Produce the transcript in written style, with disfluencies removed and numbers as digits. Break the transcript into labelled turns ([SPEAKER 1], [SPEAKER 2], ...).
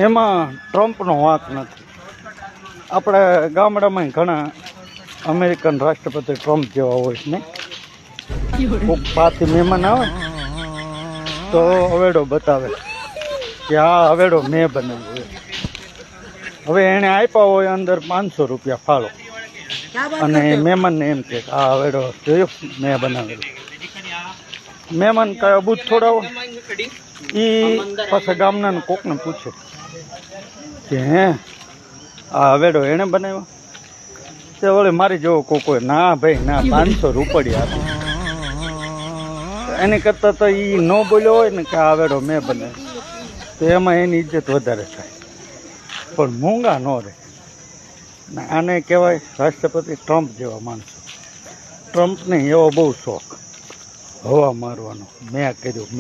[SPEAKER 1] એમાં ટ્રમ્પનો વાંક નથી. આપણે ગામડામાં ઘણા અમેરિકન રાષ્ટ્રપતિ ટ્રમ્પ જેવા હોય છે ને, કોઈક બહારથી મહેમાન આવે તો હવેડો બતાવે કે આ હવેડો મેં બનાવ્યો. હવે એણે આપ્યા હોય અંદર 500 રૂપિયા ફાળો, અને મહેમાનને એમ કે આ હવેડો જોયો મેં બનાવેલો. મહેમાન કાંઈ અબૂત થોડા હોય, એ પાછા ગામના કોકને પૂછે કે હે આ હવેડો એણે બનાવ્યો? તે વળી મારી જેવો કોક હોય, ના ભાઈ ના, 500 રૂપિયા આપે. એની કરતાં તો એ ન બોલ્યો હોય ને કે આ હવેડો મેં બનાવ્યો, તો એમાં એની ઇજ્જત વધારે થાય, પણ મૂંગા ન રહે. આને કહેવાય રાષ્ટ્રપતિ ટ્રમ્પ જેવા માણસો. ટ્રમ્પને એવો બહુ શોખ હવા મારવાનો, મેં કર્યું.